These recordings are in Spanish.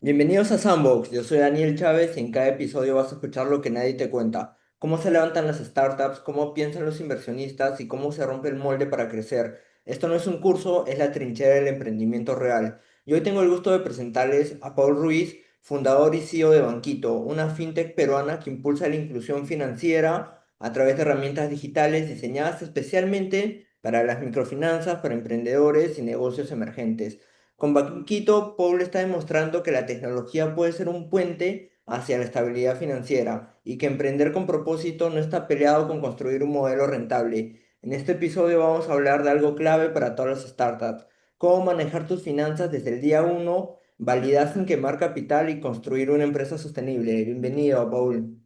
Bienvenidos a Sandbox, yo soy Daniel Chávez y en cada episodio vas a escuchar lo que nadie te cuenta, cómo se levantan las startups, cómo piensan los inversionistas y cómo se rompe el molde para crecer. Esto no es un curso, es la trinchera del emprendimiento real. Y hoy tengo el gusto de presentarles a Paul Ruiz, fundador y CEO de Banquito, una fintech peruana que impulsa la inclusión financiera a través de herramientas digitales diseñadas especialmente para las microfinanzas, para emprendedores y negocios emergentes. Con Banquito, Paul está demostrando que la tecnología puede ser un puente hacia la estabilidad financiera y que emprender con propósito no está peleado con construir un modelo rentable. En este episodio vamos a hablar de algo clave para todas las startups: cómo manejar tus finanzas desde el día uno, validar sin quemar capital y construir una empresa sostenible. Bienvenido, Paul.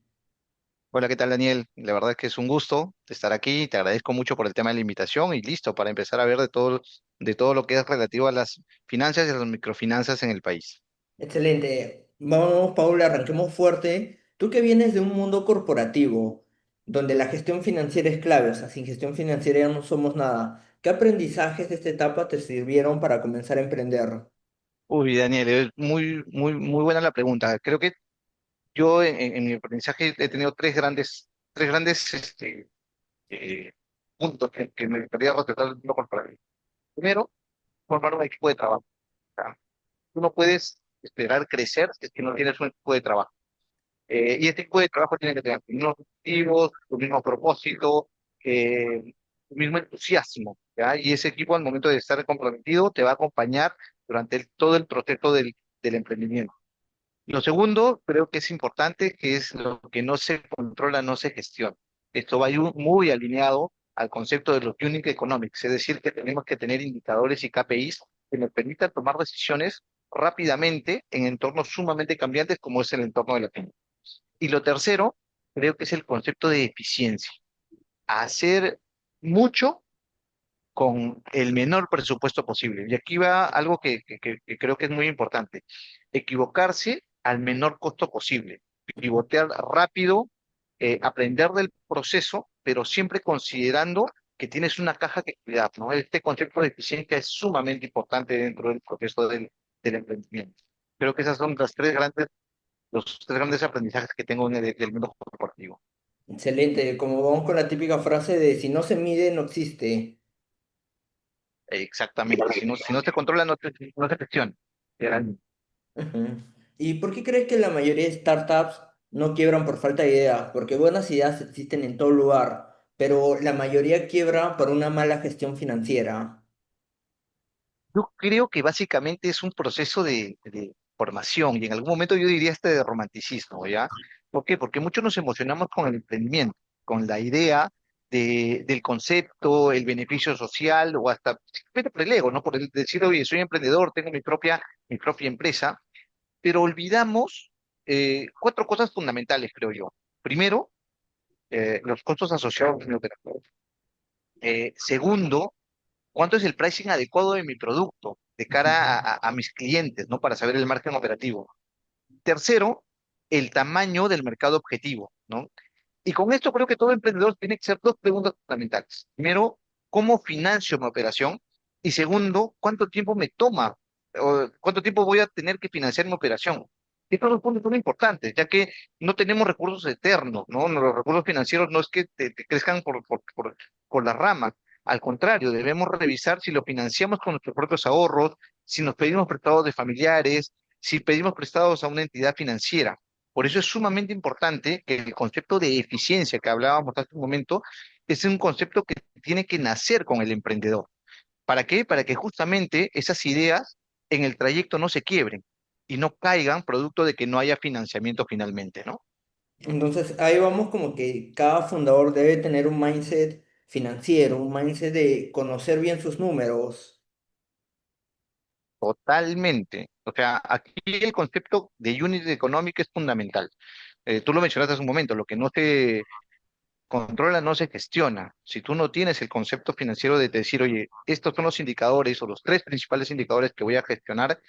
Hola, ¿qué tal, Daniel? La verdad es que es un gusto estar aquí. Te agradezco mucho por el tema de la invitación y listo para empezar a ver de todo lo que es relativo a las finanzas y a las microfinanzas en el país. Excelente. Vamos, Paula, arranquemos fuerte. Tú que vienes de un mundo corporativo, donde la gestión financiera es clave, o sea, sin gestión financiera ya no somos nada. ¿Qué aprendizajes de esta etapa te sirvieron para comenzar a emprender? Uy, Daniel, es muy buena la pregunta. Creo que yo en mi aprendizaje he tenido tres grandes eh, puntos que me gustaría rescatar del mundo corporativo. Primero, formar un equipo de trabajo. O sea, tú no puedes esperar crecer si es que no tienes un equipo de trabajo. Y este tipo de trabajo tiene que tener los mismos objetivos, tu mismo propósito, tu mismo entusiasmo, ¿ya? Y ese equipo al momento de estar comprometido te va a acompañar durante todo el proceso del emprendimiento. Lo segundo, creo que es importante, que es lo que no se controla, no se gestiona. Esto va muy alineado al concepto de los unit economics, es decir, que tenemos que tener indicadores y KPIs que nos permitan tomar decisiones rápidamente en entornos sumamente cambiantes como es el entorno de la pyme. Y lo tercero, creo que es el concepto de eficiencia. Hacer mucho con el menor presupuesto posible. Y aquí va algo que creo que es muy importante. Equivocarse al menor costo posible. Pivotear rápido, aprender del proceso, pero siempre considerando que tienes una caja que cuidar, ¿no? Este concepto de eficiencia es sumamente importante dentro del proceso del emprendimiento. Creo que esas son los tres grandes aprendizajes que tengo en del mundo corporativo. Excelente, como vamos con la típica frase de si no se mide, no existe. Exactamente. Si no se controla, no se gestiona. Ujú. ¿Y por qué crees que la mayoría de startups no quiebran por falta de ideas? Porque buenas ideas existen en todo lugar, pero la mayoría quiebra por una mala gestión financiera. Yo creo que básicamente es un proceso de formación y en algún momento yo diría este de romanticismo, ¿ya? ¿Por qué? Porque muchos nos emocionamos con el emprendimiento, con la idea del concepto, el beneficio social o hasta simplemente por el ego, ¿no? Por el decir, oye, soy emprendedor, tengo mi propia empresa, pero olvidamos cuatro cosas fundamentales, creo yo. Primero, los costos asociados con el operador. Segundo, ¿cuánto es el pricing adecuado de mi producto de cara a mis clientes, ¿no? Para saber el margen operativo. Tercero, el tamaño del mercado objetivo, ¿no? Y con esto creo que todo emprendedor tiene que hacer dos preguntas fundamentales. Primero, ¿cómo financio mi operación? Y segundo, ¿cuánto tiempo me toma o cuánto tiempo voy a tener que financiar mi operación? Estos dos puntos son importantes, ya que no tenemos recursos eternos, ¿no? Los recursos financieros no es que te crezcan por la rama. Al contrario, debemos revisar si lo financiamos con nuestros propios ahorros, si nos pedimos prestados de familiares, si pedimos prestados a una entidad financiera. Por eso es sumamente importante que el concepto de eficiencia que hablábamos hace un momento es un concepto que tiene que nacer con el emprendedor. ¿Para qué? Para que justamente esas ideas en el trayecto no se quiebren y no caigan producto de que no haya financiamiento finalmente, ¿no? Entonces ahí vamos como que cada fundador debe tener un mindset financiero, un mindset de conocer bien sus números. Totalmente. O sea, aquí el concepto de unit económica es fundamental. Tú lo mencionaste hace un momento, lo que no se controla no se gestiona. Si tú no tienes el concepto financiero de decir, oye, estos son los indicadores o los tres principales indicadores que voy a gestionar,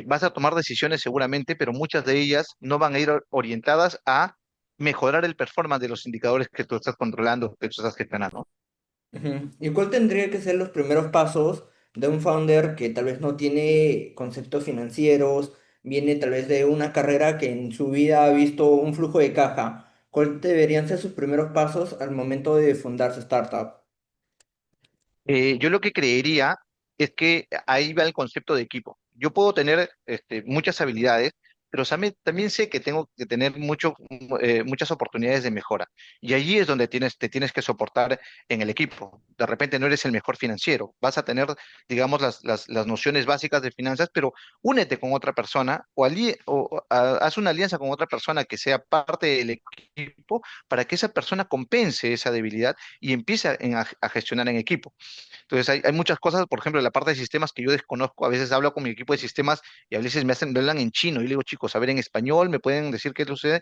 vas a tomar decisiones seguramente, pero muchas de ellas no van a ir orientadas a mejorar el performance de los indicadores que tú estás controlando, que tú estás gestionando. Ujú. ¿Y cuál tendría que ser los primeros pasos de un founder que tal vez no tiene conceptos financieros, viene tal vez de una carrera que en su vida ha visto un flujo de caja. ¿Cuáles deberían ser sus primeros pasos al momento de fundar su startup? Yo lo que creería es que ahí va el concepto de equipo. Yo puedo tener muchas habilidades, pero también sé que tengo que tener muchas oportunidades de mejora. Y allí es donde te tienes que soportar en el equipo. De repente no eres el mejor financiero. Vas a tener, digamos, las nociones básicas de finanzas, pero únete con otra persona o haz una alianza con otra persona que sea parte del equipo para que esa persona compense esa debilidad y empiece a gestionar en equipo. Entonces hay muchas cosas, por ejemplo, en la parte de sistemas que yo desconozco, a veces hablo con mi equipo de sistemas y a veces me hablan en chino y le digo, chicos, a ver en español, me pueden decir qué sucede,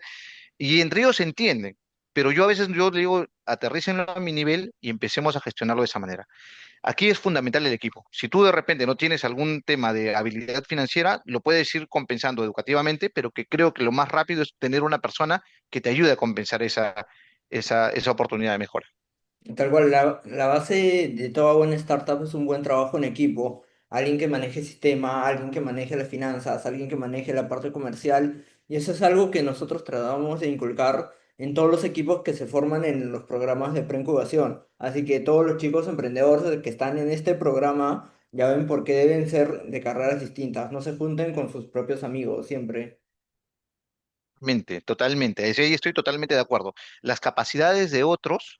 y entre ellos se entienden, pero yo a veces yo le digo, aterrícenlo a mi nivel y empecemos a gestionarlo de esa manera. Aquí es fundamental el equipo. Si tú de repente no tienes algún tema de habilidad financiera, lo puedes ir compensando educativamente, pero que creo que lo más rápido es tener una persona que te ayude a compensar esa oportunidad de mejora. Tal cual, la base de toda buena startup es un buen trabajo en equipo. Alguien que maneje sistema, alguien que maneje las finanzas, alguien que maneje la parte comercial. Y eso es algo que nosotros tratamos de inculcar en todos los equipos que se forman en los programas de preincubación. Así que todos los chicos emprendedores que están en este programa ya ven por qué deben ser de carreras distintas. No se junten con sus propios amigos siempre. Totalmente. Ahí estoy totalmente de acuerdo. Las capacidades de otros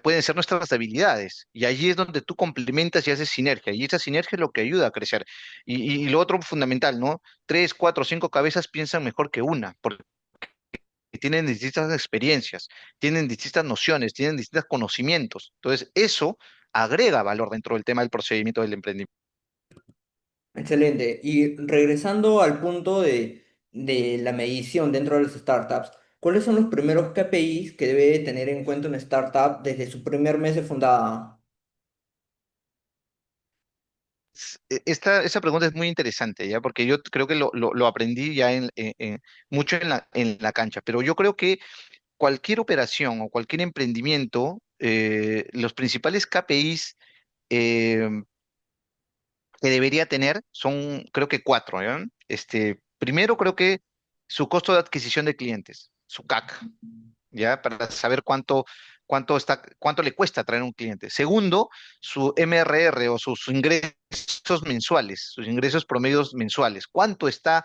pueden ser nuestras habilidades y allí es donde tú complementas y haces sinergia y esa sinergia es lo que ayuda a crecer. Y lo otro fundamental, ¿no? Tres, cuatro, cinco cabezas piensan mejor que una porque tienen distintas experiencias, tienen distintas nociones, tienen distintos conocimientos. Entonces, eso agrega valor dentro del tema del procedimiento del emprendimiento. Excelente. Y regresando al punto de la medición dentro de las startups, ¿cuáles son los primeros KPIs que debe tener en cuenta una startup desde su primer mes de fundada? Esa pregunta es muy interesante, ¿ya? Porque yo creo que lo aprendí ya mucho en la cancha, pero yo creo que cualquier operación o cualquier emprendimiento, los principales KPIs eh, que debería tener son, creo que cuatro, ¿ya? Primero, creo que su costo de adquisición de clientes, su CAC, ¿ya? Para saber cuánto le cuesta traer un cliente. Segundo, su MRR o sus ingresos mensuales, sus ingresos promedios mensuales. ¿Cuánto está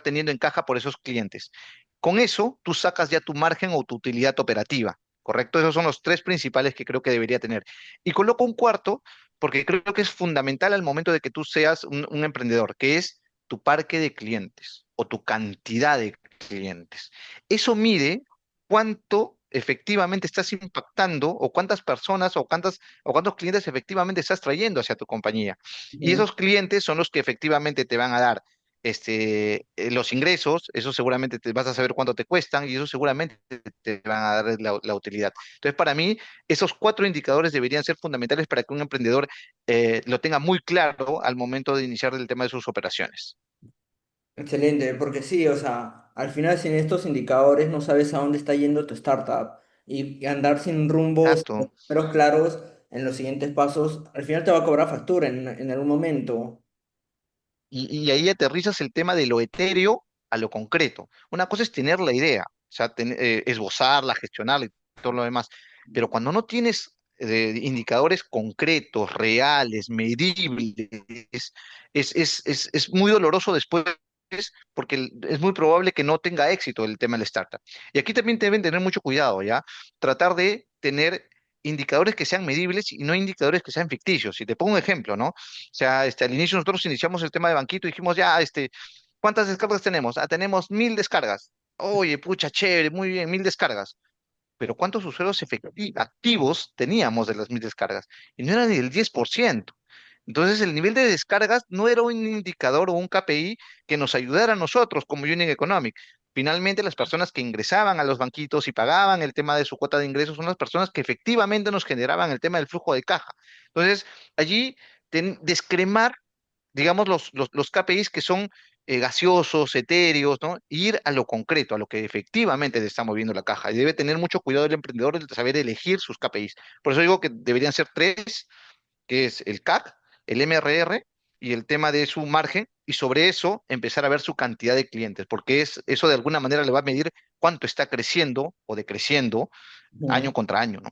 teniendo en caja por esos clientes? Con eso, tú sacas ya tu margen o tu utilidad operativa, ¿correcto? Esos son los tres principales que creo que debería tener. Y coloco un cuarto, porque creo que es fundamental al momento de que tú seas un emprendedor, que es tu parque de clientes o tu cantidad de clientes. Eso mide cuánto efectivamente estás impactando o cuántas personas o cuántos clientes efectivamente estás trayendo hacia tu compañía. Y Ujú. esos clientes son los que efectivamente te van a dar los ingresos, eso seguramente te vas a saber cuánto te cuestan y eso seguramente te van a dar la utilidad. Entonces, para mí, esos cuatro indicadores deberían ser fundamentales para que un emprendedor lo tenga muy claro al momento de iniciar el tema de sus operaciones. Excelente, porque sí, o sea, al final sin estos indicadores no sabes a dónde está yendo tu startup y andar sin rumbos, Exacto. pero claros en los siguientes pasos, al final te va a cobrar factura en algún momento. Y ahí aterrizas el tema de lo etéreo a lo concreto. Una cosa es tener la idea, o sea, esbozarla, gestionarla y todo lo demás, pero cuando no tienes indicadores concretos, reales, medibles, es muy doloroso después porque es muy probable que no tenga éxito el tema del startup. Y aquí también deben tener mucho cuidado, ¿ya? Tratar de tener indicadores que sean medibles y no indicadores que sean ficticios. Y te pongo un ejemplo, ¿no? O sea, al inicio nosotros iniciamos el tema de Banquito y dijimos, ya, ¿cuántas descargas tenemos? Ah, tenemos 1.000 descargas. Oye, pucha, chévere, muy bien, 1.000 descargas. Pero ¿cuántos usuarios activos teníamos de las 1.000 descargas? Y no era ni el 10%. Entonces, el nivel de descargas no era un indicador o un KPI que nos ayudara a nosotros como Union Economic. Finalmente, las personas que ingresaban a los banquitos y pagaban el tema de su cuota de ingresos son las personas que efectivamente nos generaban el tema del flujo de caja. Entonces, allí descremar digamos, los KPIs que son gaseosos, etéreos, ¿no? Ir a lo concreto, a lo que efectivamente te está moviendo la caja. Y debe tener mucho cuidado el emprendedor de saber elegir sus KPIs. Por eso digo que deberían ser tres, que es el CAC, el MRR y el tema de su margen y sobre eso empezar a ver su cantidad de clientes, porque eso de alguna manera le va a medir cuánto está creciendo o decreciendo Ujú. año contra año, ¿no?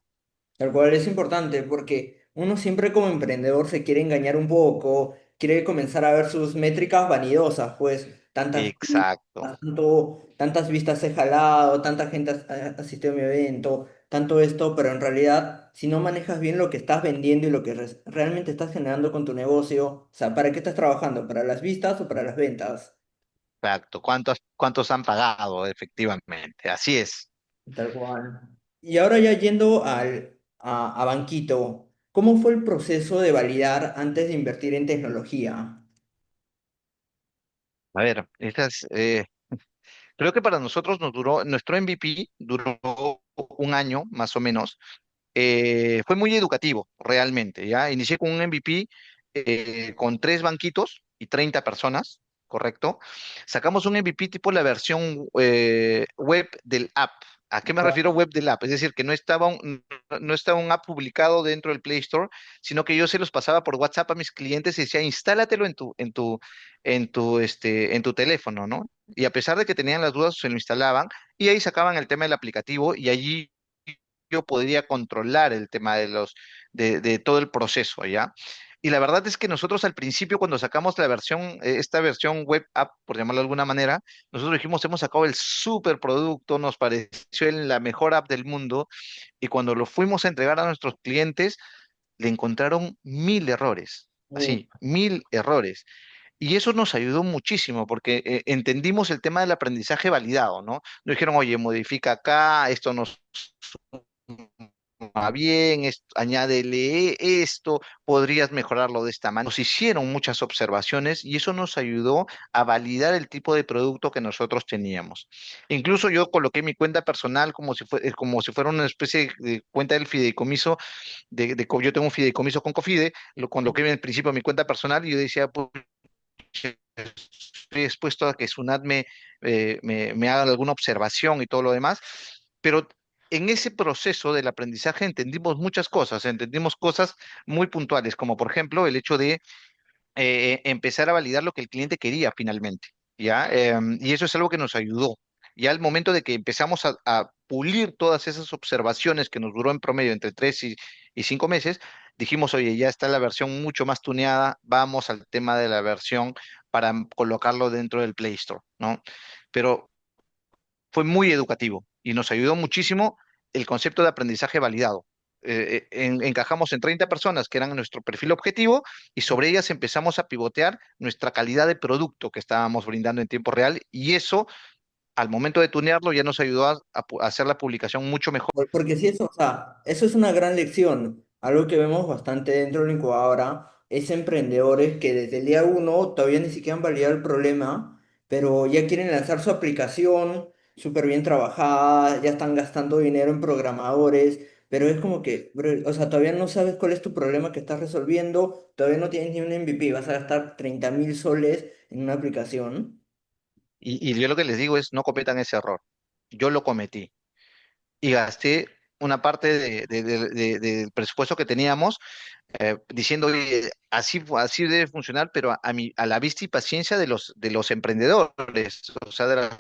Tal cual es importante porque uno siempre como emprendedor se quiere engañar un poco, quiere comenzar a ver sus métricas vanidosas, pues tantas vistas, Exacto. tantas vistas he jalado, tanta gente ha asistido a mi evento, tanto esto, pero en realidad si no manejas bien lo que estás vendiendo y lo que realmente estás generando con tu negocio, o sea, ¿para qué estás trabajando? ¿Para las vistas o para las ventas? Exacto. ¿Cuántos han pagado efectivamente? Así es. Tal cual. Y ahora ya yendo a Banquito, ¿cómo fue el proceso de validar antes de invertir en tecnología? A ver, creo que para nosotros nuestro MVP duró un año más o menos. Fue muy educativo, realmente, ¿ya? Inicié con un MVP con 3 banquitos y 30 personas, ¿correcto? Sacamos un MVP tipo la versión web del app. ¿A qué me refiero web del app? Es decir, que no estaba un app publicado dentro del Play Store, sino que yo se los pasaba por WhatsApp a mis clientes y decía, instálatelo en tu teléfono, ¿no? Y a pesar de que tenían las dudas, se lo instalaban y ahí sacaban el tema del aplicativo y allí yo podría controlar el tema de todo el proceso, ¿ya? Y la verdad es que nosotros al principio, cuando sacamos esta versión web app, por llamarlo de alguna manera, nosotros dijimos, hemos sacado el super producto, nos pareció la mejor app del mundo, y cuando lo fuimos a entregar a nuestros clientes, le encontraron 1000 errores, Uh, así, 1000 errores. Y eso nos ayudó muchísimo porque entendimos el tema del aprendizaje validado, ¿no? Nos dijeron, oye, modifica acá, esto nos va bien, añádele esto, podrías mejorarlo de esta manera. Nos hicieron muchas observaciones y eso nos ayudó a validar el tipo de producto que nosotros teníamos. Incluso yo coloqué mi cuenta personal como si fuera una especie de cuenta del fideicomiso, yo tengo un fideicomiso con Cofide, lo coloqué en el principio mi cuenta personal y yo decía, pues, estoy expuesto a que Sunat me haga alguna observación y todo lo demás, pero en ese proceso del aprendizaje entendimos cosas muy puntuales, como por ejemplo el hecho de empezar a validar lo que el cliente quería finalmente, ¿ya? Y eso es algo que nos ayudó. Ya al momento de que empezamos a pulir todas esas observaciones que nos duró en promedio entre 3 y 5 meses, dijimos, oye, ya está la versión mucho más tuneada, vamos al tema de la versión para colocarlo dentro del Play Store, ¿no? Pero fue muy educativo y nos ayudó muchísimo el concepto de aprendizaje validado. Encajamos en 30 personas que eran nuestro perfil objetivo y sobre ellas empezamos a pivotear nuestra calidad de producto que estábamos brindando en tiempo real y eso, al momento de tunearlo, ya nos ayudó a hacer la publicación mucho mejor. Porque sí, eso, o sea, eso es una gran lección. Algo que vemos bastante dentro de la incubadora es emprendedores que desde el día uno todavía ni siquiera han validado el problema, pero ya quieren lanzar su aplicación súper bien trabajada, ya están gastando dinero en programadores, pero es como que, bro, o sea, todavía no sabes cuál es tu problema que estás resolviendo, todavía no tienes ni un MVP, vas a gastar 30.000 soles en una aplicación. Y yo lo que les digo es, no cometan ese error. Yo lo cometí y gasté una parte del presupuesto que teníamos diciendo, oye, así debe funcionar, pero a la vista y paciencia de los emprendedores, o sea, de las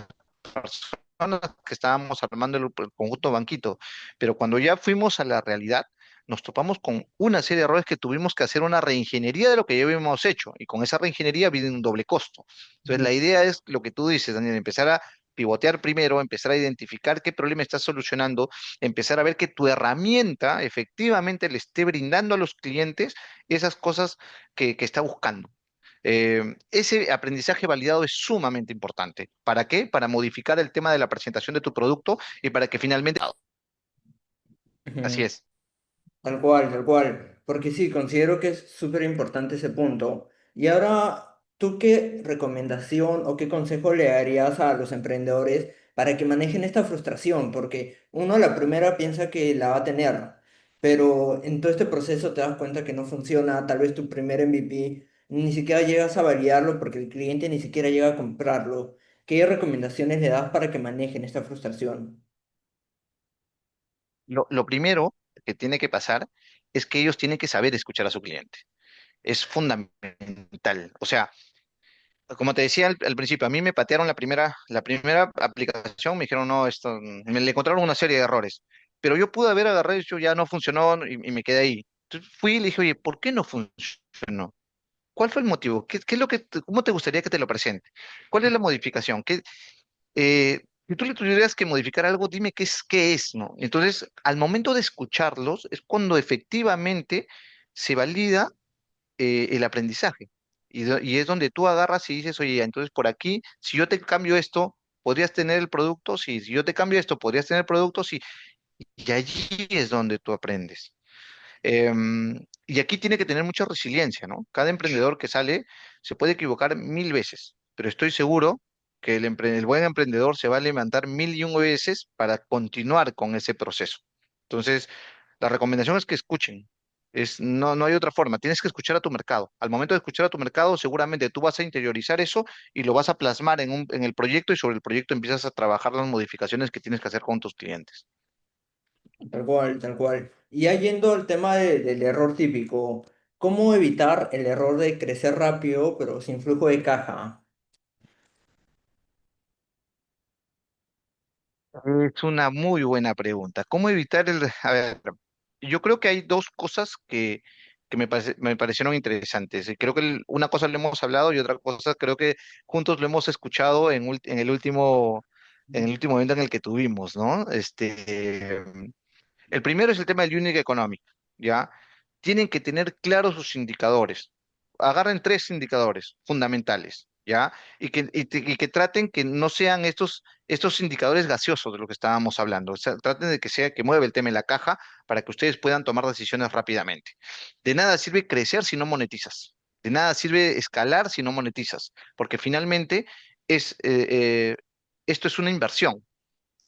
personas que estábamos armando el conjunto Banquito. Pero cuando ya fuimos a la realidad, nos topamos con una serie de errores que tuvimos que hacer una reingeniería de lo que ya habíamos hecho, y con esa reingeniería viene un doble costo. Entonces, la idea es lo que tú dices, Daniel, empezar a pivotear primero, empezar a identificar qué problema estás solucionando, empezar a ver que tu herramienta efectivamente le esté brindando a los clientes esas cosas que está buscando. Ese aprendizaje validado es sumamente importante. ¿Para qué? Para modificar el tema de la presentación de tu producto y para que finalmente... Así Ujú. es. Tal cual, tal cual. Porque sí, considero que es súper importante ese punto. Y ahora, ¿tú qué recomendación o qué consejo le darías a los emprendedores para que manejen esta frustración? Porque uno a la primera piensa que la va a tener, pero en todo este proceso te das cuenta que no funciona. Tal vez tu primer MVP ni siquiera llegas a validarlo porque el cliente ni siquiera llega a comprarlo. ¿Qué recomendaciones le das para que manejen esta frustración? Lo primero que tiene que pasar es que ellos tienen que saber escuchar a su cliente. Es fundamental. O sea, como te decía al principio, a mí me patearon la primera aplicación, me dijeron, no, esto, me le encontraron una serie de errores, pero yo pude haber agarrado y dicho, ya no funcionó y me quedé ahí. Entonces fui y le dije, oye, ¿por qué no funcionó? ¿Cuál fue el motivo? ¿Qué es lo que, cómo te gustaría que te lo presente? ¿Cuál es la modificación? Si tú le tuvieras que modificar algo, dime qué es, ¿no? Entonces, al momento de escucharlos, es cuando efectivamente se valida el aprendizaje. Y es donde tú agarras y dices, oye, entonces por aquí, si yo te cambio esto, podrías tener el producto, sí, si yo te cambio esto, podrías tener el producto, sí, y allí es donde tú aprendes. Y aquí tiene que tener mucha resiliencia, ¿no? Cada emprendedor que sale se puede equivocar 1000 veces, pero estoy seguro que el buen emprendedor se va a levantar 1001 veces para continuar con ese proceso. Entonces, la recomendación es que escuchen. No hay otra forma. Tienes que escuchar a tu mercado. Al momento de escuchar a tu mercado, seguramente tú vas a interiorizar eso y lo vas a plasmar en el proyecto y sobre el proyecto empiezas a trabajar las modificaciones que tienes que hacer con tus clientes. Tal cual, tal cual. Y ya yendo al tema del error típico, ¿cómo evitar el error de crecer rápido pero sin flujo de caja? Es una muy buena pregunta. ¿Cómo evitar el... A ver, yo creo que hay dos cosas que me parecieron interesantes. Y creo que una cosa lo hemos hablado y otra cosa creo que juntos lo hemos escuchado en el último evento en el que tuvimos, ¿no? El primero es el tema del Unique Economic, ¿ya? Tienen que tener claros sus indicadores. Agarren tres indicadores fundamentales, ¿ya? Y que traten que no sean estos indicadores gaseosos de lo que estábamos hablando. O sea, traten de que sea que mueva el tema en la caja para que ustedes puedan tomar decisiones rápidamente. De nada sirve crecer si no monetizas. De nada sirve escalar si no monetizas, porque finalmente es, eh, eh, esto es una inversión.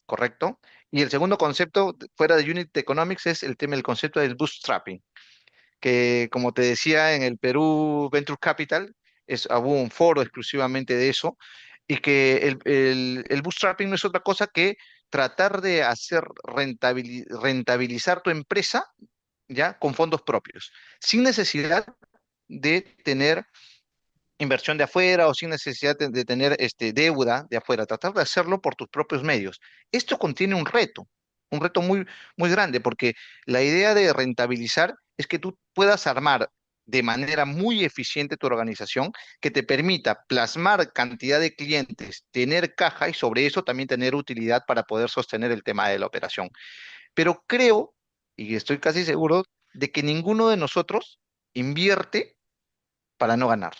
¿Correcto? Y el segundo concepto, fuera de Unit Economics, es el tema del concepto del bootstrapping, que como te decía, en el Perú Venture Capital hubo un foro exclusivamente de eso, y que el bootstrapping no es otra cosa que tratar de hacer rentabilizar tu empresa, ¿ya? Con fondos propios, sin necesidad de tener inversión de afuera o sin necesidad de tener deuda de afuera, tratar de hacerlo por tus propios medios. Esto contiene un reto muy, muy grande, porque la idea de rentabilizar es que tú puedas armar de manera muy eficiente tu organización que te permita plasmar cantidad de clientes, tener caja y sobre eso también tener utilidad para poder sostener el tema de la operación. Pero creo, y estoy casi seguro, de que ninguno de nosotros invierte para no ganar.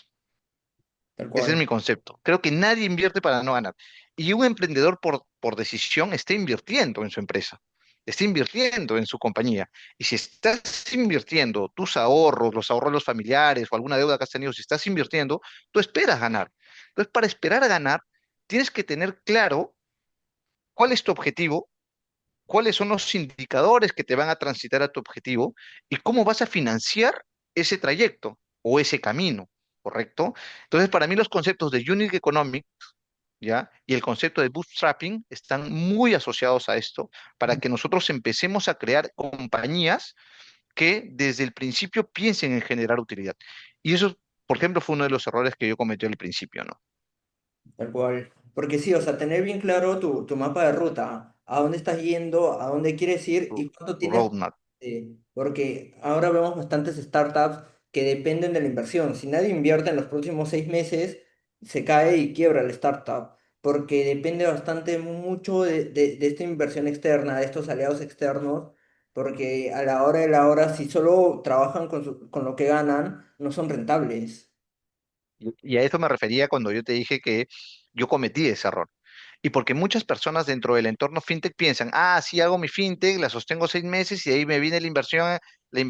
Tal Ese es cual. mi concepto. Creo que nadie invierte para no ganar. Y un emprendedor por decisión está invirtiendo en su empresa, está invirtiendo en su compañía. Y si estás invirtiendo tus ahorros, los ahorros de los familiares o alguna deuda que has tenido, si estás invirtiendo, tú esperas ganar. Entonces, para esperar a ganar, tienes que tener claro cuál es tu objetivo, cuáles son los indicadores que te van a transitar a tu objetivo y cómo vas a financiar ese trayecto o ese camino, ¿correcto? Entonces, para mí los conceptos de Unit Economics, ¿ya? Y el concepto de bootstrapping están muy asociados a esto para que nosotros empecemos a crear compañías que desde el principio piensen en generar utilidad. Y eso, por ejemplo, fue uno de los errores que yo cometí al principio, ¿no? Tal cual. Porque sí, o sea, tener bien claro tu mapa de ruta, a dónde estás yendo, a dónde quieres ir Tu, y cuánto tu tienes. roadmap. Porque ahora vemos bastantes startups que dependen de la inversión. Si nadie invierte en los próximos 6 meses, se cae y quiebra la startup. Porque depende bastante mucho de esta inversión externa, de estos aliados externos. Porque a la hora de la hora, si solo trabajan con lo que ganan, no son rentables. Y a eso me refería cuando yo te dije que yo cometí ese error. Y porque muchas personas dentro del entorno fintech piensan, ah, sí hago mi fintech, la sostengo 6 meses y ahí me viene la inversión, el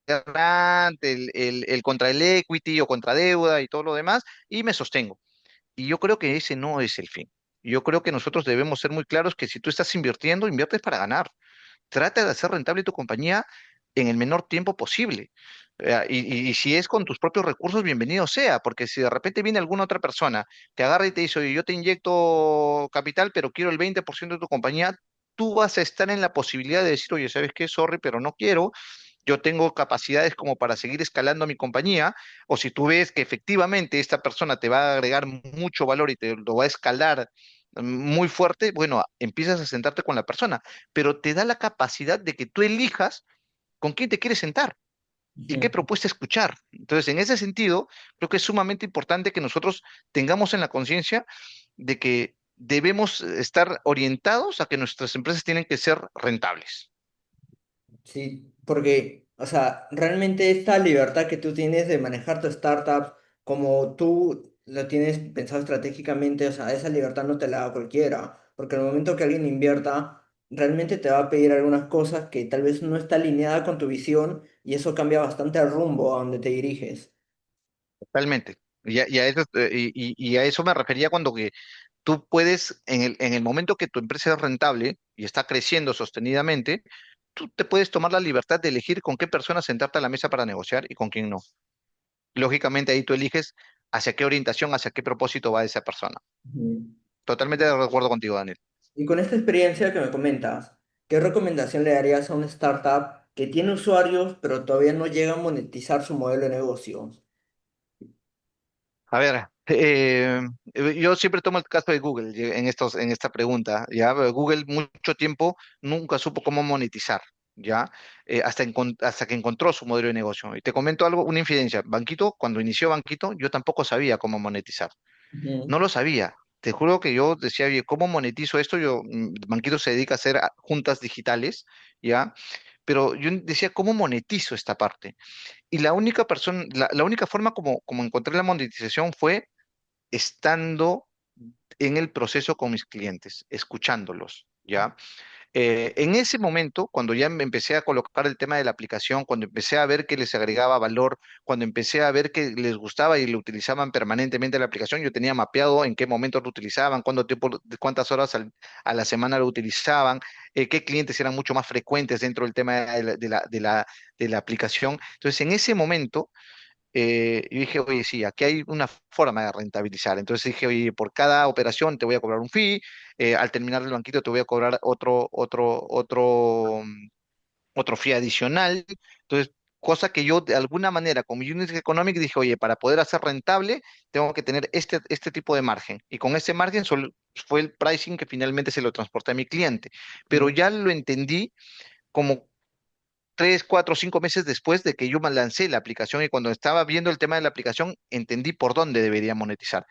grant, el contra el equity o contra deuda y todo lo demás, y me sostengo. Y yo creo que ese no es el fin. Yo creo que nosotros debemos ser muy claros que si tú estás invirtiendo, inviertes para ganar. Trata de hacer rentable tu compañía en el menor tiempo posible. Y si es con tus propios recursos, bienvenido sea, porque si de repente viene alguna otra persona, te agarra y te dice, oye, yo te inyecto capital, pero quiero el 20% de tu compañía, tú vas a estar en la posibilidad de decir, oye, ¿sabes qué? Sorry, pero no quiero. yo tengo capacidades como para seguir escalando mi compañía, o si tú ves que efectivamente esta persona te va a agregar mucho valor y te lo va a escalar muy fuerte, bueno, empiezas a sentarte con la persona, pero te da la capacidad de que tú elijas con quién te quieres sentar y qué Ujú. propuesta escuchar. Entonces, en ese sentido, creo que es sumamente importante que nosotros tengamos en la conciencia de que debemos estar orientados a que nuestras empresas tienen que ser rentables. Sí, porque, o sea, realmente esta libertad que tú tienes de manejar tu startup como tú lo tienes pensado estratégicamente, o sea, esa libertad no te la da cualquiera, porque en el momento que alguien invierta, realmente te va a pedir algunas cosas que tal vez no está alineada con tu visión y eso cambia bastante el rumbo a donde te diriges. Totalmente. Y a eso, y a eso me refería cuando que tú puedes, en el momento que tu empresa es rentable y está creciendo sostenidamente, tú te puedes tomar la libertad de elegir con qué persona sentarte a la mesa para negociar y con quién no. Lógicamente ahí tú eliges hacia qué orientación, hacia qué propósito va esa persona. Ujú. Totalmente de acuerdo contigo, Daniel. Y con esta experiencia que me comentas, ¿qué recomendación le darías a una startup que tiene usuarios pero todavía no llega a monetizar su modelo de negocio? A ver, yo siempre tomo el caso de Google en esta pregunta, ¿ya? Google mucho tiempo nunca supo cómo monetizar, ¿ya? Hasta que encontró su modelo de negocio. Y te comento algo, una infidencia. Banquito, cuando inició Banquito, yo tampoco sabía cómo monetizar. Ujú. No lo sabía. Te juro que yo decía, oye, ¿cómo monetizo esto? Banquito se dedica a hacer juntas digitales, ¿ya? Pero yo decía, ¿cómo monetizo esta parte? Y la única forma como encontré la monetización fue estando en el proceso con mis clientes, escuchándolos, ¿ya? En ese momento, cuando ya me empecé a colocar el tema de la aplicación, cuando empecé a ver que les agregaba valor, cuando empecé a ver que les gustaba y lo utilizaban permanentemente la aplicación, yo tenía mapeado en qué momentos lo utilizaban, cuánto tiempo, cuántas horas a la semana lo utilizaban, qué clientes eran mucho más frecuentes dentro del tema de la aplicación. Entonces, en ese momento y dije, oye, sí, aquí hay una forma de rentabilizar. Entonces dije, oye, por cada operación te voy a cobrar un fee, al terminar el banquito te voy a cobrar otro fee adicional. Entonces, cosa que yo de alguna manera, como unit economic, dije, oye, para poder hacer rentable, tengo que tener este tipo de margen. Y con ese margen fue el pricing que finalmente se lo transporté a mi cliente. Pero ya lo entendí como 3, 4, 5 meses después de que yo me lancé la aplicación y cuando estaba viendo el tema de la aplicación, entendí por dónde debería monetizar.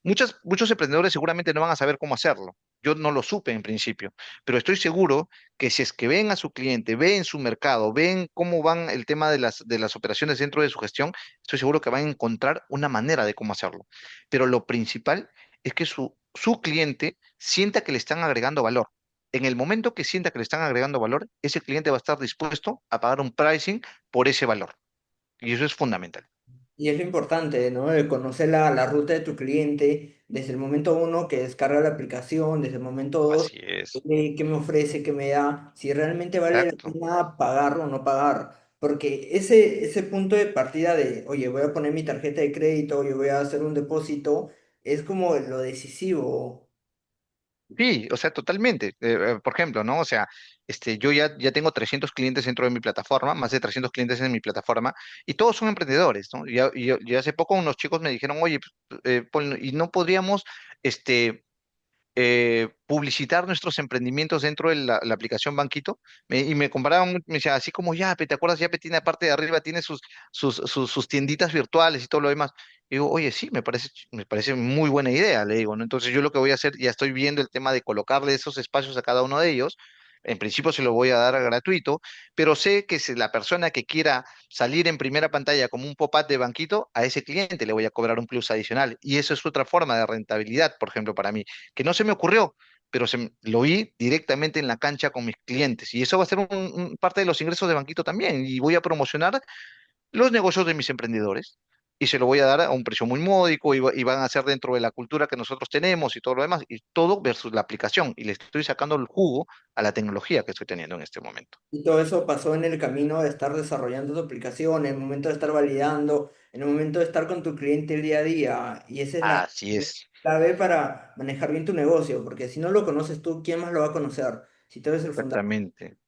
Muchos emprendedores seguramente no van a saber cómo hacerlo. Yo no lo supe en principio, pero estoy seguro que si es que ven a su cliente, ven su mercado, ven cómo van el tema de las operaciones dentro de su gestión, estoy seguro que van a encontrar una manera de cómo hacerlo. Pero lo principal es que su cliente sienta que le están agregando valor. En el momento que sienta que le están agregando valor, ese cliente va a estar dispuesto a pagar un pricing por ese valor. Y eso es fundamental. Y es lo importante, ¿no? El conocer la ruta de tu cliente desde el momento uno que descarga la aplicación, desde el momento dos, Así es. qué me ofrece, qué me da, si realmente vale la Exacto. pena pagarlo o no pagar. Porque ese punto de partida de, oye, voy a poner mi tarjeta de crédito, yo voy a hacer un depósito, es como lo decisivo. Sí, o sea, totalmente. Por ejemplo, ¿no? O sea, yo ya tengo 300 clientes dentro de mi plataforma, más de 300 clientes en mi plataforma, y todos son emprendedores, ¿no? Y hace poco unos chicos me dijeron, oye, pues, ¿y no podríamos, este, publicitar nuestros emprendimientos dentro de la aplicación Banquito? Y me comparaban, me decía, así como Yape, ¿te acuerdas? Yape tiene, aparte de arriba, tiene sus tienditas virtuales y todo lo demás. Y digo, oye, sí, me parece muy buena idea, le digo, ¿no? Entonces yo lo que voy a hacer, ya estoy viendo el tema de colocarle esos espacios a cada uno de ellos. En principio se lo voy a dar gratuito, pero sé que si la persona que quiera salir en primera pantalla como un pop-up de Banquito, a ese cliente le voy a cobrar un plus adicional. Y eso es otra forma de rentabilidad, por ejemplo, para mí que no se me ocurrió, pero lo vi directamente en la cancha con mis clientes. Y eso va a ser parte de los ingresos de Banquito también. Y voy a promocionar los negocios de mis emprendedores. Y se lo voy a dar a un precio muy módico y van a ser dentro de la cultura que nosotros tenemos y todo lo demás. Y todo versus la aplicación. Y le estoy sacando el jugo a la tecnología que estoy teniendo en este momento. Y todo eso pasó en el camino de estar desarrollando tu aplicación, en el momento de estar validando, en el momento de estar con tu cliente el día a día. Y esa es la Así es, clave para manejar bien tu negocio, porque si no lo conoces tú, ¿quién más lo va a conocer? Si tú eres el fundador. exactamente.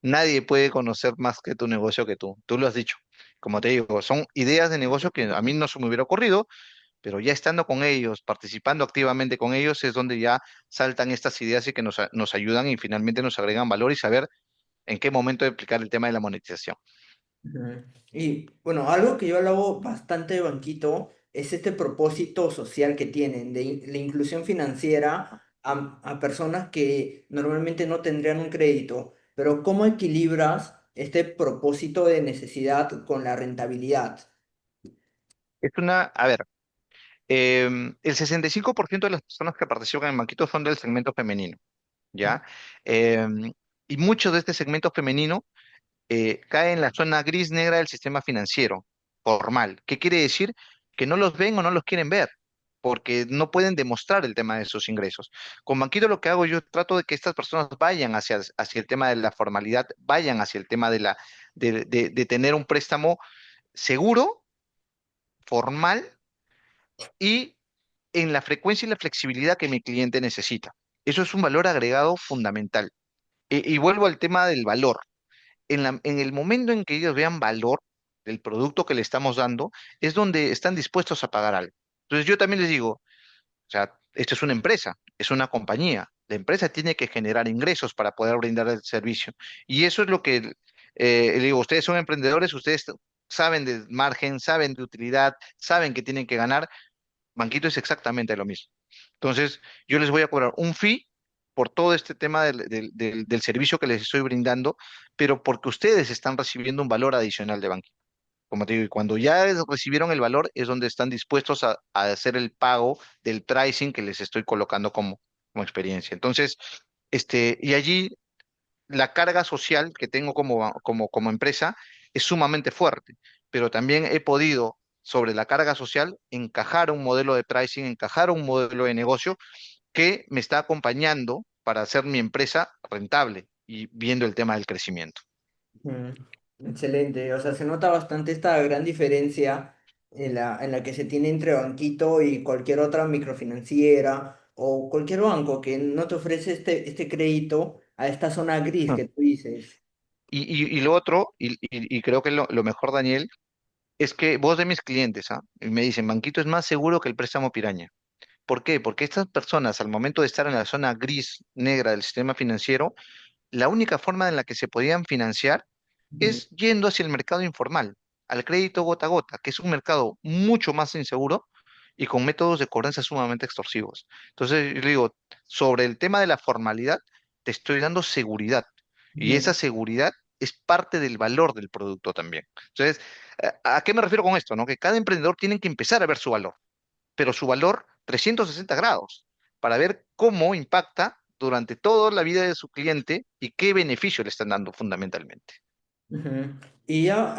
Nadie puede conocer más que tu negocio que tú. Tú lo has dicho. Como te digo, son ideas de negocio que a mí no se me hubiera ocurrido, pero ya estando con ellos, participando activamente con ellos, es donde ya saltan estas ideas y que nos ayudan y finalmente nos agregan valor y saber en qué momento de aplicar el tema de la monetización. Ujú. Y bueno, algo que yo alabo bastante de Banquito es este propósito social que tienen, de la inclusión financiera a personas que normalmente no tendrían un crédito. Pero ¿cómo equilibras este propósito de necesidad con la rentabilidad? A ver, el 65% de las personas que participan en Banquito son del segmento femenino, ¿ya? Em, y mucho de este segmento femenino cae en la zona gris negra del sistema financiero formal. ¿Qué quiere decir? Que no los ven o no los quieren ver, porque no pueden demostrar el tema de sus ingresos. Con Banquito lo que hago yo trato de que estas personas vayan hacia el tema de la formalidad, vayan hacia el tema de tener un préstamo seguro, formal y en la frecuencia y la flexibilidad que mi cliente necesita. Eso es un valor agregado fundamental. Y vuelvo al tema del valor. En el momento en que ellos vean valor del producto que le estamos dando, es donde están dispuestos a pagar algo. Entonces yo también les digo, o sea, esto es una empresa, es una compañía. La empresa tiene que generar ingresos para poder brindar el servicio. Y eso es lo que le digo, ustedes son emprendedores, ustedes saben de margen, saben de utilidad, saben que tienen que ganar. Banquito es exactamente lo mismo. Entonces, yo les voy a cobrar un fee por todo este tema del servicio que les estoy brindando, pero porque ustedes están recibiendo un valor adicional de Banquito. Como te digo, y cuando ya recibieron el valor es donde están dispuestos a hacer el pago del pricing que les estoy colocando como experiencia. Entonces, y allí la carga social que tengo como empresa es sumamente fuerte, pero también he podido, sobre la carga social, encajar un modelo de pricing, encajar un modelo de negocio que me está acompañando para hacer mi empresa rentable y viendo el tema del crecimiento. Mm, excelente, o sea, se nota bastante esta gran diferencia en la que se tiene entre Banquito y cualquier otra microfinanciera o cualquier banco que no te ofrece este crédito a esta zona gris Mm. que tú dices. Y lo otro, y creo que lo mejor, Daniel, es que vos de mis clientes, ¿ah? Y me dicen, Banquito es más seguro que el préstamo Piraña. ¿Por qué? Porque estas personas, al momento de estar en la zona gris, negra del sistema financiero, la única forma en la que se podían financiar Ujú, es yendo hacia el mercado informal, al crédito gota a gota, que es un mercado mucho más inseguro y con métodos de cobranza sumamente extorsivos. Entonces, yo le digo, sobre el tema de la formalidad, te estoy dando seguridad y esa ujú, seguridad es parte del valor del producto también. Entonces, ¿a qué me refiero con esto? ¿No? Que cada emprendedor tiene que empezar a ver su valor, pero su valor 360 grados, para ver cómo impacta durante toda la vida de su cliente y qué beneficio le están dando fundamentalmente. ujú. Y ya,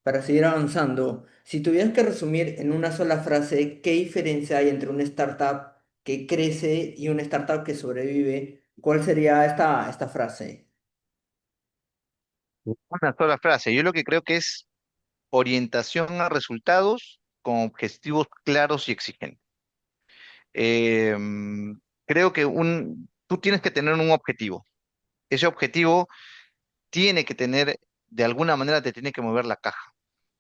para seguir avanzando, si tuvieras que resumir en una sola frase, ¿qué diferencia hay entre una startup que crece y una startup que sobrevive? ¿Cuál sería esta frase? Una sola frase. Yo lo que creo que es orientación a resultados con objetivos claros y exigentes. Eh, Creo que tú tienes que tener un objetivo. Ese objetivo tiene que tener, de alguna manera, te tiene que mover la caja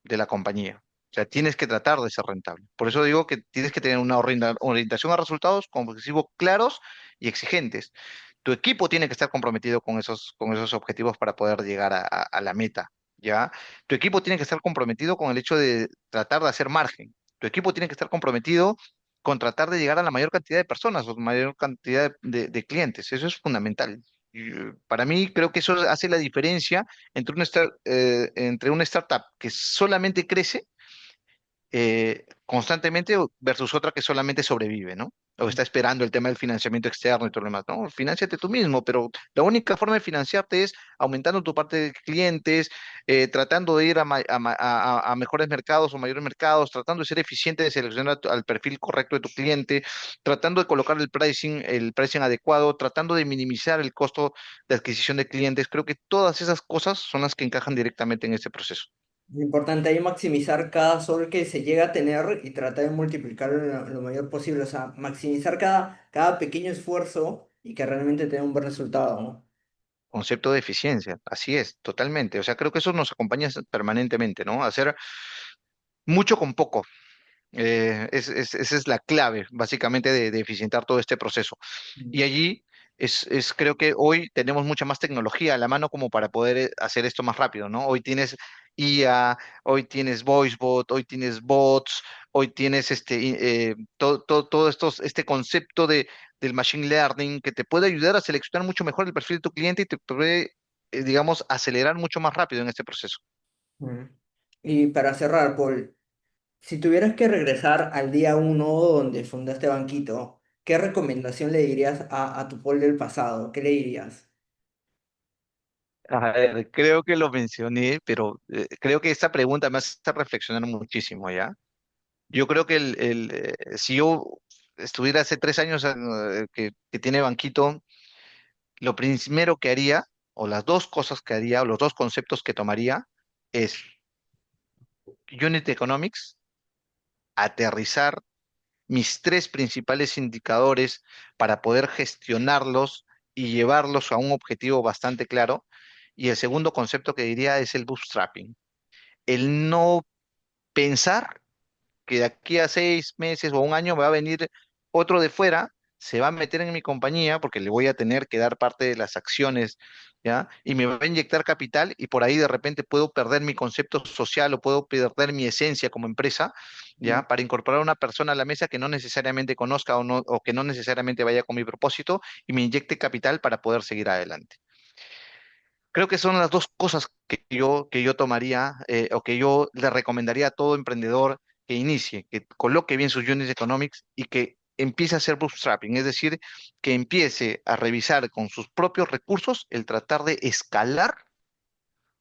de la compañía. O sea, tienes que tratar de ser rentable. Por eso digo que tienes que tener una orientación a resultados con objetivos claros y exigentes. Tu equipo tiene que estar comprometido con esos objetivos para poder llegar a la meta, ¿ya? Tu equipo tiene que estar comprometido con el hecho de tratar de hacer margen. Tu equipo tiene que estar comprometido con tratar de llegar a la mayor cantidad de personas o mayor cantidad de clientes. Eso es fundamental. Y, para mí, creo que eso hace la diferencia entre una startup que solamente crece constantemente versus otra que solamente sobrevive, ¿no? O está esperando el tema del financiamiento externo y todo lo demás. No, financiate tú mismo, pero la única forma de financiarte es aumentando tu parte de clientes, tratando de ir a mejores mercados o mayores mercados, tratando de ser eficiente de seleccionar al perfil correcto de tu cliente, tratando de colocar el pricing adecuado, tratando de minimizar el costo de adquisición de clientes. Creo que todas esas cosas son las que encajan directamente en este proceso. Lo importante ahí maximizar cada sol que se llega a tener y tratar de multiplicarlo lo mayor posible. O sea, maximizar cada pequeño esfuerzo y que realmente tenga un buen resultado, ¿no? concepto de eficiencia, así es, totalmente. O sea, creo que eso nos acompaña permanentemente, ¿no? Hacer mucho con poco. Esa es la clave, básicamente, de eficientar todo este proceso. Y allí creo que hoy tenemos mucha más tecnología a la mano como para poder hacer esto más rápido, ¿no? Hoy tienes IA, hoy tienes VoiceBot, hoy tienes bots, hoy tienes todo este concepto del machine learning que te puede ayudar a seleccionar mucho mejor el perfil de tu cliente y te puede, digamos, acelerar mucho más rápido en este proceso. Mm. Y para cerrar, Paul, si tuvieras que regresar al día uno donde fundaste Banquito, ¿qué recomendación le dirías a tu Paul del pasado? ¿Qué le dirías? A ver, creo que lo mencioné, pero creo que esta pregunta me hace reflexionar muchísimo, ¿ya? Yo creo que si yo estuviera hace 3 años que tiene Banquito, lo primero que haría, o las dos cosas que haría, o los dos conceptos que tomaría, es Unit Economics, aterrizar mis tres principales indicadores para poder gestionarlos y llevarlos a un objetivo bastante claro. Y el segundo concepto que diría es el bootstrapping, el no pensar que de aquí a 6 meses o un año me va a venir otro de fuera, se va a meter en mi compañía porque le voy a tener que dar parte de las acciones, ¿ya? Y me va a inyectar capital y por ahí de repente puedo perder mi concepto social o puedo perder mi esencia como empresa, Mm. ¿ya? Para incorporar a una persona a la mesa que no necesariamente conozca o, no, o que no necesariamente vaya con mi propósito y me inyecte capital para poder seguir adelante. Creo que son las dos cosas que yo tomaría o que yo le recomendaría a todo emprendedor que inicie, que coloque bien sus unit economics y que empiece a hacer bootstrapping, es decir, que empiece a revisar con sus propios recursos el tratar de escalar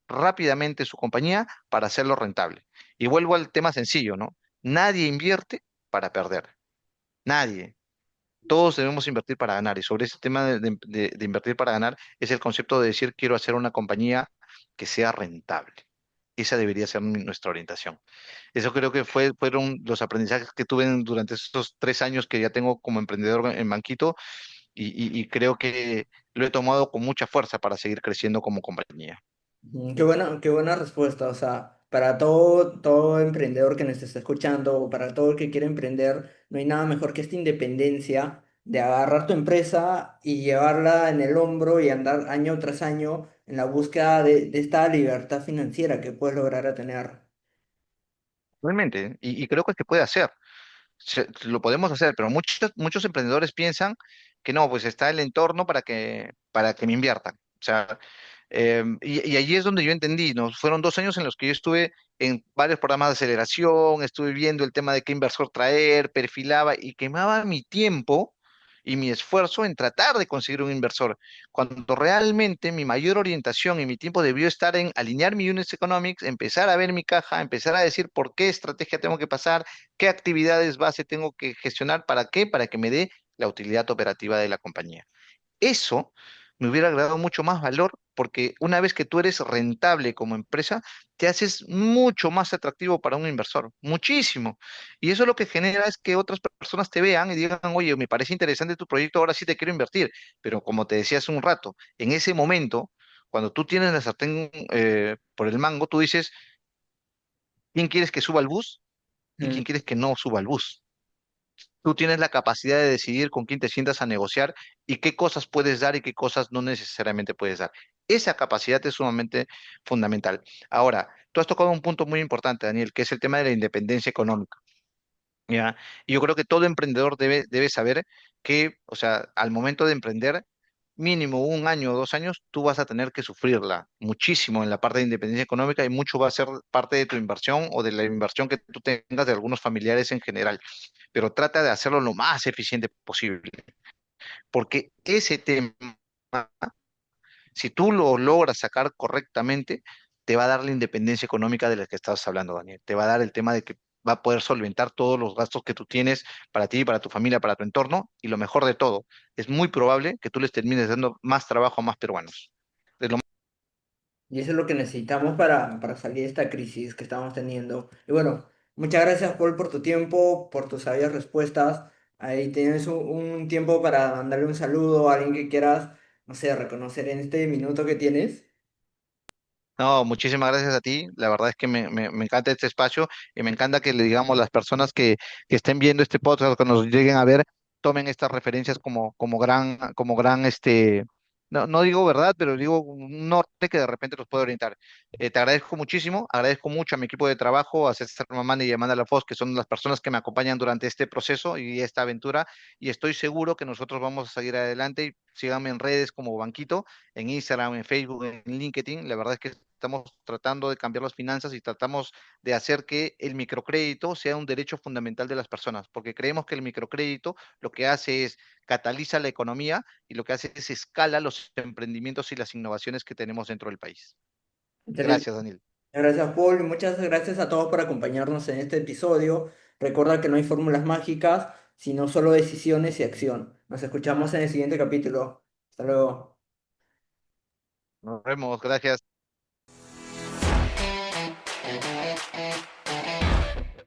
rápidamente su compañía para hacerlo rentable. Y vuelvo al tema sencillo, ¿no? Nadie invierte para perder, nadie. Todos debemos invertir para ganar y sobre ese tema de invertir para ganar es el concepto de decir quiero hacer una compañía que sea rentable. Esa debería ser nuestra orientación. Eso creo que fueron los aprendizajes que tuve durante estos 3 años que ya tengo como emprendedor en Banquito y creo que lo he tomado con mucha fuerza para seguir creciendo como compañía. Qué buena respuesta. O sea, para todo emprendedor que nos esté escuchando o para todo el que quiere emprender, no hay nada mejor que esta independencia de agarrar tu empresa y llevarla en el hombro y andar año tras año en la búsqueda de esta libertad financiera que puedes lograr a tener. Realmente, y creo que se puede hacer. Lo podemos hacer, pero muchos emprendedores piensan que no, pues está el entorno para que me inviertan. O sea, y allí es donde yo entendí, ¿no? Fueron 2 años en los que yo estuve en varios programas de aceleración, estuve viendo el tema de qué inversor traer, perfilaba y quemaba mi tiempo y mi esfuerzo en tratar de conseguir un inversor, cuando realmente mi mayor orientación y mi tiempo debió estar en alinear mi units economics, empezar a ver mi caja, empezar a decir por qué estrategia tengo que pasar, qué actividades base tengo que gestionar, ¿para qué? Para que me dé la utilidad operativa de la compañía. Eso me hubiera agregado mucho más valor porque una vez que tú eres rentable como empresa, te haces mucho más atractivo para un inversor, muchísimo. Y eso lo que genera es que otras personas te vean y digan, oye, me parece interesante tu proyecto, ahora sí te quiero invertir. Pero como te decía hace un rato, en ese momento, cuando tú tienes la sartén por el mango, tú dices, ¿quién quieres que suba al bus y quién quieres que no suba al bus? Tú tienes la capacidad de decidir con quién te sientas a negociar y qué cosas puedes dar y qué cosas no necesariamente puedes dar. Esa capacidad es sumamente fundamental. Ahora, tú has tocado un punto muy importante, Daniel, que es el tema de la independencia económica. ¿Ya? Y yo creo que todo emprendedor debe saber que, o sea, al momento de emprender, mínimo un año o 2 años, tú vas a tener que sufrirla muchísimo en la parte de independencia económica y mucho va a ser parte de tu inversión o de la inversión que tú tengas de algunos familiares en general, pero trata de hacerlo lo más eficiente posible, porque ese tema, si tú lo logras sacar correctamente, te va a dar la independencia económica de la que estás hablando, Daniel. Te va a dar el tema de que va a poder solventar todos los gastos que tú tienes para ti, para tu familia, para tu entorno, y lo mejor de todo, es muy probable que tú les termines dando más trabajo a más peruanos. Es lo Y eso es lo que necesitamos para salir de esta crisis que estamos teniendo. Y bueno, muchas gracias, Paul, por tu tiempo, por tus sabias respuestas. Ahí tienes un tiempo para mandarle un saludo a alguien que quieras no sé, reconocer en este minuto que tienes. No, muchísimas gracias a ti. La verdad es que me encanta este espacio y me encanta que le digamos las personas que estén viendo este podcast, cuando nos lleguen a ver, tomen estas referencias como gran, no digo verdad, pero digo un norte que de repente los puede orientar. Te agradezco muchísimo, agradezco mucho a mi equipo de trabajo, a César Mamani y a Amanda Lafoz, que son las personas que me acompañan durante este proceso y esta aventura, y estoy seguro que nosotros vamos a seguir adelante. Y síganme en redes como Banquito, en Instagram, en Facebook, en LinkedIn. La verdad es que estamos tratando de cambiar las finanzas y tratamos de hacer que el microcrédito sea un derecho fundamental de las personas, porque creemos que el microcrédito lo que hace es cataliza la economía y lo que hace es escala los emprendimientos y las innovaciones que tenemos dentro del país. Excelente. Gracias, Daniel. Gracias, Paul, y muchas gracias a todos por acompañarnos en este episodio. Recuerda que no hay fórmulas mágicas, sino solo decisiones y acción. Nos escuchamos en el siguiente capítulo. Hasta luego. Nos vemos, gracias.